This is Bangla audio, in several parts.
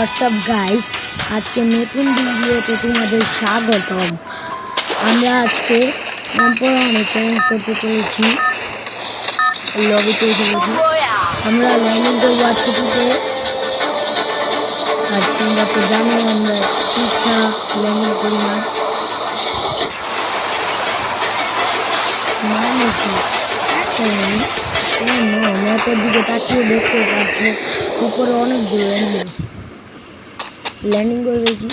হোয়াটসঅ্যাপ গাইস, আজকে নতুন ভিডিওতে তোমাদের স্বাগতম। আমরা আজকে অনেক চ্যালেঞ্জ করতে চলেছি, লবিতে চলেছি। আমরা ল্যান্ডিং করবো আজকে টুটে। আর তোমরা তো জানো আমরা ইচ্ছা ল্যান্ডিং করি না। ম্যাপের দিকে তাকিয়ে দেখতে পাচ্ছ উপরে অনেকগুলো ল্যান্ডিং করে ফেলছি।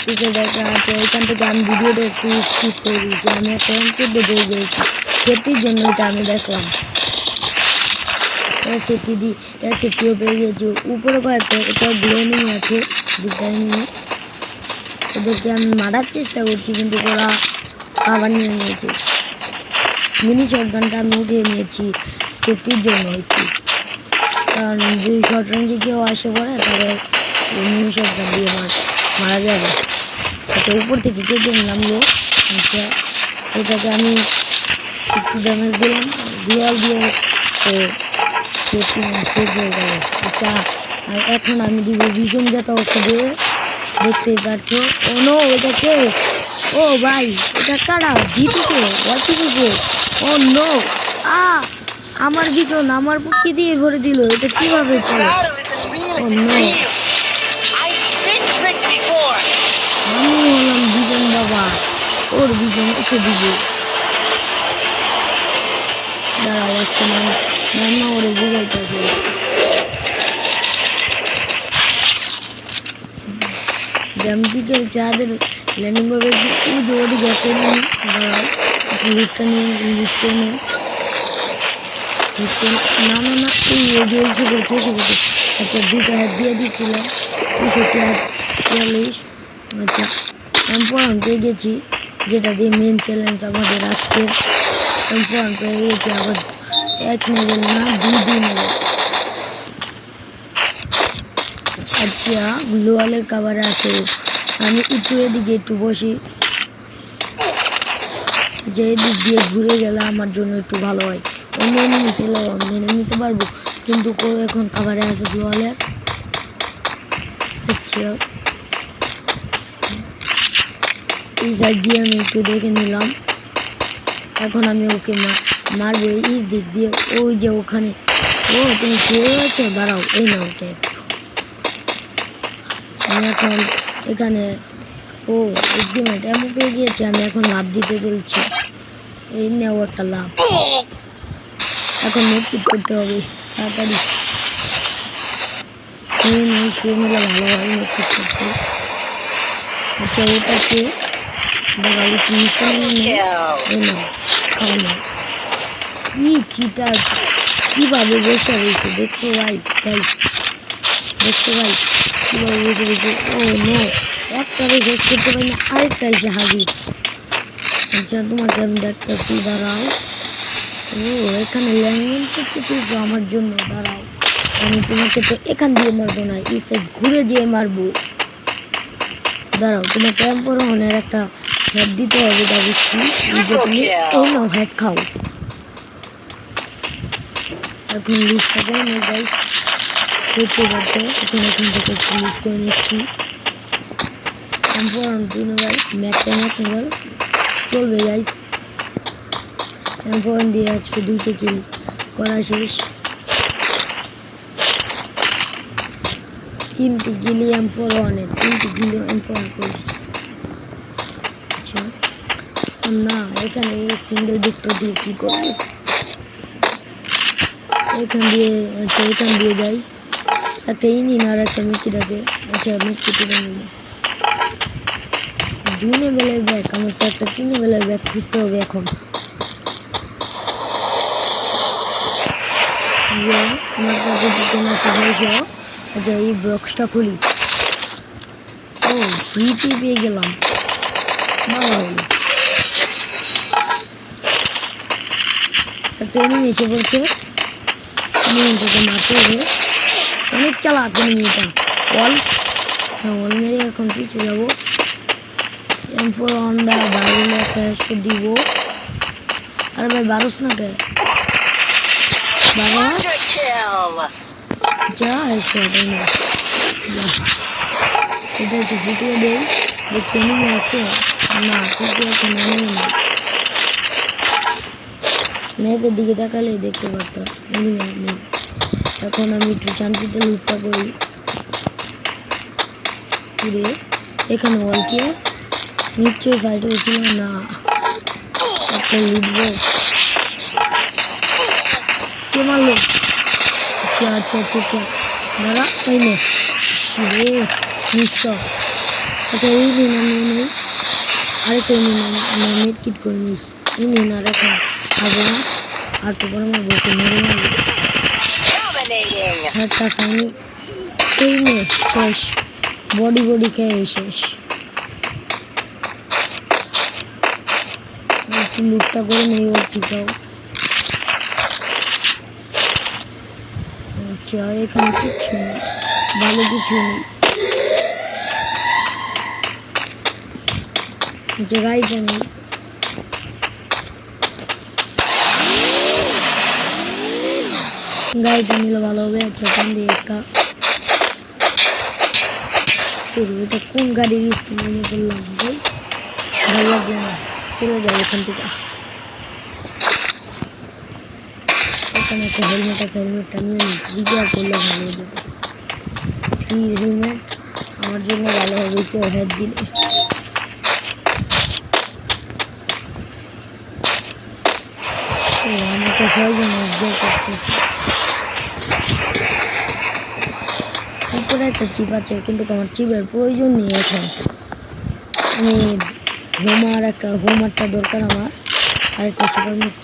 ঠিক দেখা আছে, এখান থেকে আমি ভিডিওটা একটু স্কিপ করে দিয়েছি। আমি একটা অন্তর্দে বই গিয়েছি, সেটির জন্য এটা আমি দেখলাম। সেটিও পেয়ে গিয়েছি। উপরে কয়েকটা এটা গ্লোনিং আছে, দুটা মিনিট ওদেরকে আমি মারার চেষ্টা করছি, কিন্তু ওরা খাবার নিয়ে নিয়েছে। মিনি শটগানটা আমি উঠিয়ে নিয়েছি সেফটির জন্য হচ্ছে, কারণ যদি শর্ট রেঞ্জে কেউ আসে পড়ে তাহলে মিনি শটগান দিয়ে মারা যাবে। আচ্ছা, উপর থেকে কেটে নামলো। আচ্ছা, এটাকে আমি একটু ড্যামেজ দিলাম, রিয়াল দিয়ে তো সেফটি সেফ হয়ে গেল। আচ্ছা, আর এখন আমি দিব ভীষণ যাতা ওকে দিয়ে। দেখতেই পাচ্ছ। ও নো, এটা কে? ও ভাই, এটা কারা? ভিপিকে ওয়াইপিকে? ও নো, আমার ভীষণ আমার বুকে দিয়ে ভরে দিল। এটা কিভাবে চলে? ও নো, আমি হলাম বিজন বাবা, ওর বিজন ওকে দিবে। দাঁড়াও, আজকে নান্না ওরে বুঝাইতে আছে। জাম্পিকের চাঁদের ল্যান্ডিং করে যে ওটি দেখতে নিই। দাঁড়াও, লিফটটা নিয়ে না না না, এই এসে পড়ছে। আচ্ছা, দুটো হাত দিয়ে দিচ্ছিলাম 43। আচ্ছা, এম্পোয়ান পেয়ে গেছি, যেটা দিয়ে মেন চ্যালেঞ্জ আমাদের আজকের। এম্পোয়ান পেয়ে গেছি আবার 1 লেভেল না 2 লেভেল। আচ্ছা, গ্লোয়ালের কাভারে আছে। আমি একটু এদিকে একটু বসি, যে এদিক দিয়ে ঘুরে গেলে আমার জন্য একটু ভালো হয়। অন্য এনিমি পেলেও আমি মেনে নিতে পারবো, কিন্তু এখন কাভারে আছে গ্লোয়ালের। আচ্ছা, এই সাইড দিয়ে আমি একটু দেখে নিলাম। এখন আমি ওকে মারবো এই দিক দিয়ে। ওই যে ওখানে, ও তুমি শুয়ে আছো, দাঁড়াও, এই না ওকে। আমি এখন এখানে এস্টিমেট এমন পেয়ে গিয়েছি। আমি এখন লাভ দিতে চলছি। এই নেও একটা লাভ। এখন মেটপিট করতে হবে তাড়াতাড়ি। শুয়ে নিলে ভালো হয় মেটপিট করতে। আচ্ছা, ওটাকে কিভাবে বসে রয়েছে দেখছো ভাই? কিভাবে বসে রয়েছে? ও নো, একটা শেষ করতে পারি না, আরেকটা এসে হাজির। আচ্ছা, তোমাকে আমি দেখতেছি, দাঁড়াও। ও, এখানে ল্যান্ডিং করতে চেয়েছো আমার জন্য? দাঁড়াও, আমি তোমাকে তো এখান দিয়ে মারবো না, এই সাইড ঘুরে যেয়ে মারবো। দাঁড়াও, তোমাকে এম্পোয়ারের একটা হেড দিতে হবে, তা বুঝছি। তুমি এই নাও, হেড খাও। এখন লিস্টটা করে নেই গাইস, দেখতে পাচ্ছ। এখন থেকে একটু লিস্ট করে নিচ্ছি। এম্পোয়ার 2 লেভেল, ম্যাপটা লেভেল চলবে গাইস। এম্পোয়ার দিয়ে আজকে 2টা কিল করা শেষ। 3টি গিলি এম্পোয়ারের 3টি গিলি এম্পোয়ার করি। আচ্ছা, না, এখানে সিঙ্গেল ভিক্টর দিয়ে কি করবো? এখান দিয়ে যাই। একটা ইঞ্জিন আর একটা মিটকিট আছে। আচ্ছা, মিটকিট নিব। 2 লেভেলের ব্যাগ, আমার তো একটা 3 লেভেলের ব্যাগ খুঁজতে হবে এখন। আমার কাছে দুটো আছে 600। আচ্ছা, এই বক্সটা খুলি। ও, ফ্রিতে পেয়ে গেলাম, ভালো হলো। একটা এনিমি এসে বলছে, এনিমিটাকে মারতে হবে। অনেক চালাক এনিমিটা। অল মেরে এখন পিছিয়ে যাবো। এরপর অন্ডা বাইরে একটা এসে দিব। আরে ভাই, 12 না কে? 12 যা এসে এটা একটু ফুটিয়ে দেই, দেখি এনিমি আছে না, ফুটিয়ে এখন এনিমি নেই। ম্যাপের দিকে তাকালে দেখতে পারতাম এনিমি নেই। এখন আমি একটু শান্তিতে লুটটা করি। এখানে ওয়ালকে নিশ্চয়ই ফাইট হয়েছিল না, একটা লুটবো। কে মারলো? আচ্ছা আচ্ছা আচ্ছা আচ্ছা, দাঁড়া এই নে রে নিশ্চয়। আচ্ছা এই নিন, আমি নেই আরেকটা নিন, আমি মিট কিট করে নিই। এই নিন আর এখন খাবো না, আর তো পরে মারবো, ওকে মেরে মারবো। একটা খাইনি, এই নে শেষ, বডি খেয়ে শেষ। একটু লুটটা করে নেই ওর টিকাও। আচ্ছা এখানে কিচ্ছু নেই, ভালো কিছু নেই। আচ্ছা গাড়িটা নেই, গাড়িটা নিলে ভালো হবে। আচ্ছা ওখান দিয়ে একটা, এটা কোন গাড়ির স্কিন নিয়ে করলাম ভাই, ভালো লাগবে না, চলে যাবে এখান থেকে। এখানে একটা হেলমেট আছে, হেলমেটটা নিয়ে নিই, রিপেয়ার করলে ভালো হয়ে যাবে। 3 হেলমেট আমার জন্য ভালো হবে, কেউ হেড দিলে। আমাকে সহজন অবজার্ভ করতেছে। তারপরে একটা চিপ আছে, কিন্তু আমার চিপের প্রয়োজন নেই এখন। আমি হোমারটা দরকার আমার, আর একটা সুপার মিট।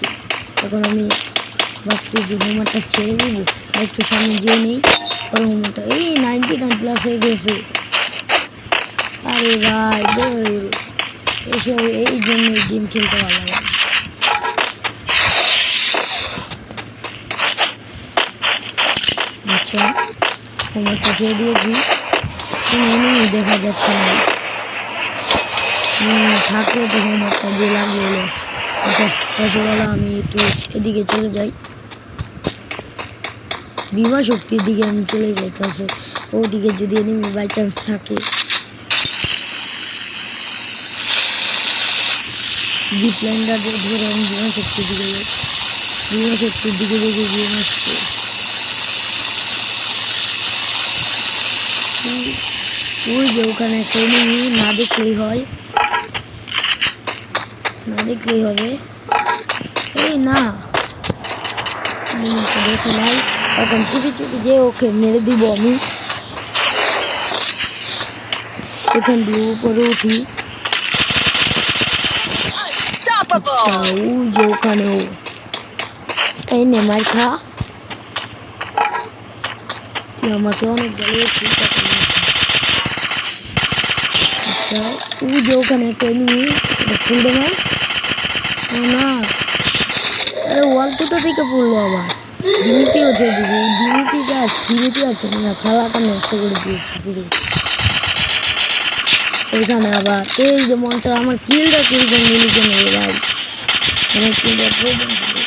এখন আমি ভাবতেছি হোমারটা ছেড়ে দিব, আর একটু সামনে যেয়ে নেই, পরে হোমারটা এই 99+ হয়ে গেছে। আরে ভাই এসব এই জন্য গেম খেলতে ভালো লাগে। আচ্ছা হোমারটা ছেড়ে দিয়েছি, কোনো এনিমি দেখা যাচ্ছে না, থাকলে তো হোমারটা যে লাগলো। আচ্ছা তাছাড়া আমি একটু এদিকে চলে যাই, বিমা শক্তির দিকে আমি চলে যাই। তাছাড়া ওদিকে যদি এনিমি বাই চান্স থাকে, জিপ লাইনটা ধরে আমি বিমা শক্তির দিকে যাই। বিমা শক্তির দিকে দেখে গিয়ে মারছে, ওই যে ওখানে একটা এনিমি, না দেখলেই হয়, না দেখলেই হবে। এই না দেখে নাই, এখন চুপি যে ওকে মেরে দিব আমি। এখান দিয়ে উপরে উঠি, ওই যে ওখানে ও, এই নে মার খা, তুই আমাকে অনেক জ্বালিয়েছিস। আচ্ছা ওই যে ওখানে একটা এনিমি, ফুল ড্যামেজ না। আরে ওয়াল কোথা থেকে পড়লো আবার, ডিমিটি হচ্ছে দিদি, ডিমিটি আছে না, খেলাটা নষ্ট করে দিয়েছে পুরো। এখানে আবার এই যে মনটা আমার কিলটা কিলটা মিলিকে নেবে ভাই, আমার কিলটা প্রয়োজন ছিল।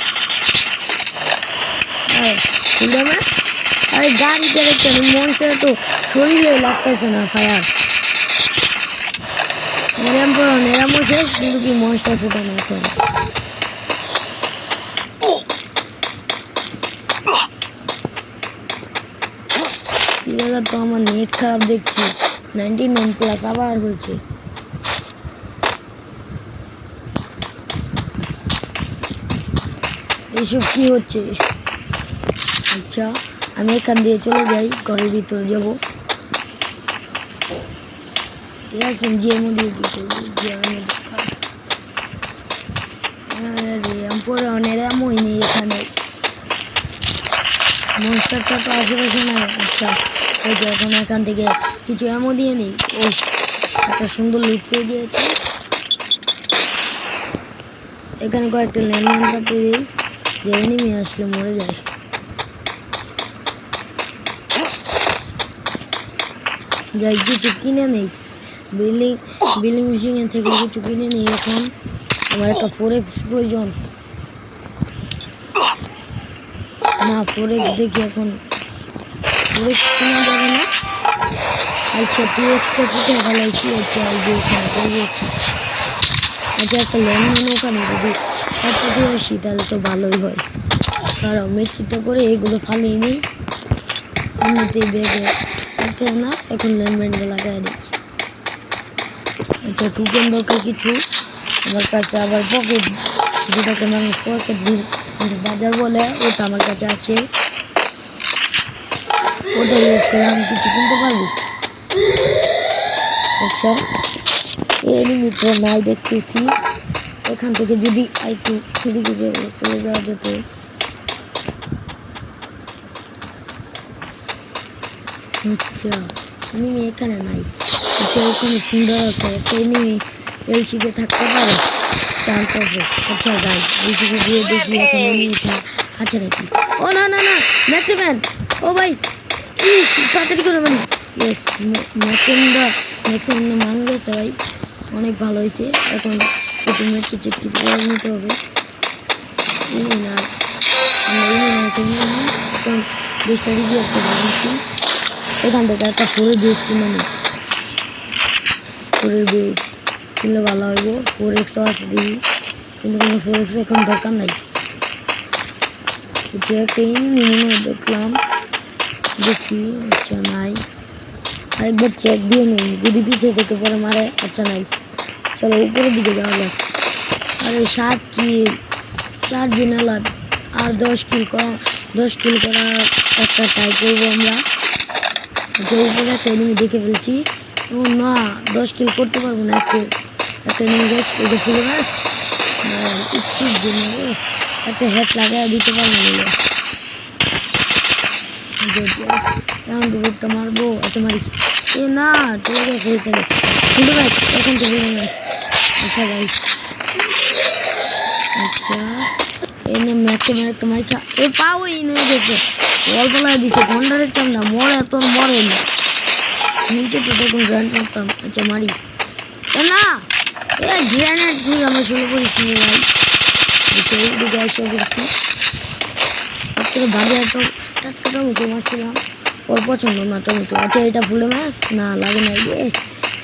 আরে গাড়িতে রেখে মনটা তো শরীরে লাগতেছে না ফায়ার, নেরামও শেষ, কিন্তু কি মনস্টার ফুটে না এখন। তো আমার নেট খারাপ দেখছি, 99+ আবার হয়েছে। এইসব কি হচ্ছে? আচ্ছা আমি এখান দিয়ে চলে যাই, ঘরের ভিতরে যাবো। দিয়ে কি করবো, পরে অনেক এমনই নেই এখানে, মনস্টারটা তো আশেপাশে নাই। আচ্ছা ওই যে এখন এখান থেকে কিছু এমন দিয়ে নিই। ও একটা সুন্দর লুট পেয়ে দিয়েছে, এখানে কয়েকটা ল্যান্ডমাইন পাঠিয়ে দিই, যে এনিমি আসলে মরে যায়। যাই কিছু কিনে নেই, বিল্ডিং মেশিনের থেকে কিছু কিনে নিই। এখন আমার একটা 4x প্রয়োজন, না 4x দেখি এখন 4x কেনা যাবে না। আচ্ছা 2x ফুটে ফেলাইছি। আচ্ছা এই যে এখানে পেয়েছি। আচ্ছা একটা ল্যান্ডমাইন ওখানে যদি একটা দিয়ে আসি তাহলে তো ভালোই হয়। কারণ মেটকিটা করে এগুলো ফালিয়ে নিই, এমনিতেই ব্যাগে থাকতেও না। এখন ল্যান্ডমাইনটা লাগাই দিই। আচ্ছা টোকেন দরকার কিছু আমার কাছে, আবার পকেট যেটাকে মানুষ পকেট বাজার বলে ওটা আমার কাছে আছে, ওটা ইউজ করে আমি কিছু কিনতে পারবো। আচ্ছা এনিমি তো নাই দেখতেছি, এখান থেকে যদি একটু এদিকে চলে যাওয়া যেত। আচ্ছা এনিমি এখানে নাই। আচ্ছা ওখানে সুন্দর আছে, একটা এনিমি এলসিপে থাকতে পারে, চান্স আছে। আচ্ছা যাই এলসিপে গিয়ে দেখি এখন এনিমিটা আছে নাকি। ও না না না ম্যাক্সিম্যান, ও ভাই তাড়াতাড়ি করে মানে ইয়েস ম্যাক্সিম্যান মান গেছে ভাই, অনেক ভালো হয়েছে। এখন মেটকে চেটকি করে নিতে হবে। ইমিনার আমরা ইমিনারকে নিয়ে নিই। এখন বেশটা রিভিউ একটা বানিয়েছি, এখান থেকে একটা ফোরের বেস কিনে নিই। ফোরের বেস কিনলে ভালো হইব। 4x আছে দিই, কিন্তু কোনো 4x এখন দরকার নাই। যে একটা ইমিনি দেখলাম, দেখি আচ্ছা নাই, আরেকবার চেক দিয়ে নিই যদি পিছিয়ে থেকে পরে মারে। আচ্ছা নাই, চলো উপরের দিকে যাওয়া যাক। আরে 7 কিল 4 জেনালার আর 10 কিল করা একটা ট্রাই করবো আমরা। যে উপরে একটা এনিমি দেখে ফেলছি। ও না 10 কিল করতে পারবো না, একটা এনিমি গাছ এটা ফুলে গাছ একটুর জন্য একটা হেড লাগাই দিতে পারবো বলে এমন দুপুরটা মারবো। আচ্ছা মারি, এ না চলে গেছে এই সাইডে ফুলে গাছ, এখন তো ফুলে গাছ। আচ্ছা ভাই আচ্ছা এনে ম্যাচে একটা মারি খা, এ পাও নিয়ে গেছে, অল্প লাগে দিছে ঘন্টারের চামড়া মরে তোর মরে না নিচে তো তখন গ্র্যান্ড মারতাম। আচ্ছা মারি, এ না এ গ্র্যানেড তুই আমার শুরু করিস নি ভাই। আচ্ছা এইদিকে এসে করছি একটা ভাগে একটা টাটকা টমেটো মারছিলাম, ওর পছন্দ না টমেটো। আচ্ছা এটা ফুলে মাছ না লাগে না,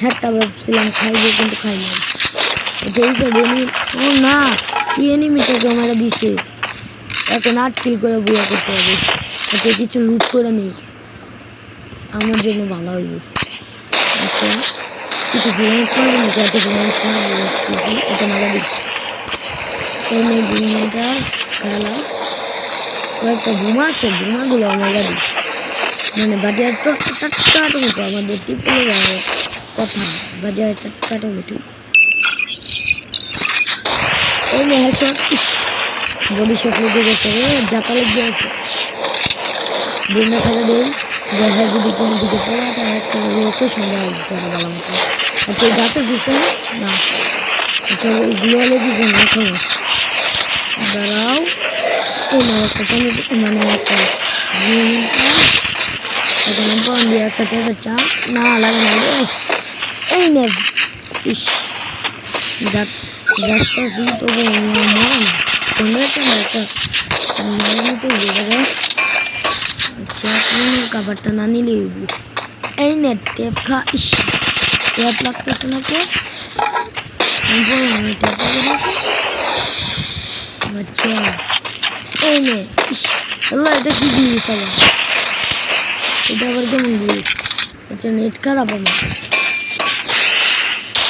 হ্যাটটা ভাবছিলাম খাইবে কিন্তু খাই নাই। আচ্ছা এই সাইডে ও না কি এনিমিটাকে আমার দিছে, এখন 8 কিল করে বুয়া করতে হবে। আচ্ছা কিছু লুট করে নেই আমার জন্য ভালো হইব। আচ্ছা কিছু গ্রেনেড করবো নাকি? আচ্ছা গ্রেনেড করবো রাখতেছি। আচ্ছা মারা দিই এনে গ্রেনেডটা খেলা, কয়েকটা বোমা আছে, বোমাগুলো মারা দিই। মানে বাজার টাটকা টমেটো আমাদের টিপলে যাওয়ার কথা, বাজারে টাটকা টমেটো এই হেডশট বডি শট লেগে গেছে রে, জাতা লেগে গেছে। বন্যা ফেলে দেই দেখা যদি কোনো দিকে পড়ে তাহলে একটা লোকেশন দেওয়া যাবে ভালো মতো। আচ্ছা এই গাছের পিছনে না, আচ্ছা ওই গ্লোয়ালের পিছনে এখন দাঁড়াও। এই না একটা টমেটো মানে একটা এখন পান দিয়ে একটা পেঁপের চাপ না লাগে না রে। এই নে ইস যাচ্ছি তবে মরণ একটা নিতে হবে। আচ্ছা খাবারটা না নিলেই এই নে টেপ খা। ইস টেপ লাগতেছে না কে টেপ লাগে না। আচ্ছা এই নে ইস আল্লাহ এটা কি দিয়েছ আবার, এটা আবার কেমন দিয়েছ? আচ্ছা নেট খারাপ আমার।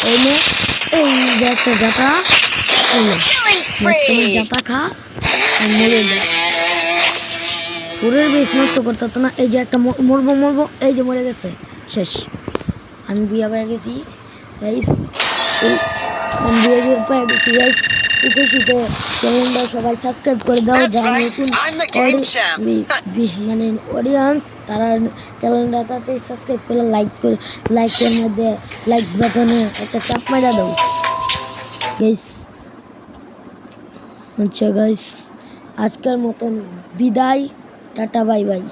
এই নে এই যে একটা জাতা, জাতা খা আর মরে যা। পুরের বেশ নষ্ট করতে হতো না। এই যে একটা মরবো এই যে মরে গেছে শেষ। আমি বিয়া পেয়ে গেছি গাইস, আমি বিয়ে পেয়ে গেছি গাইস। খুশিতে চ্যানেলটা সবাই সাবস্ক্রাইব করে দাও, যারা নতুন মানে অডিয়েন্স তারা চ্যানেলটা তাতে সাবস্ক্রাইব করে লাইকের মধ্যে লাইক বাটনে একটা চাপ মারা দাও গাইস। আচ্ছা গাইস আজকের মতন বিদায়, টাটা বাই বাই।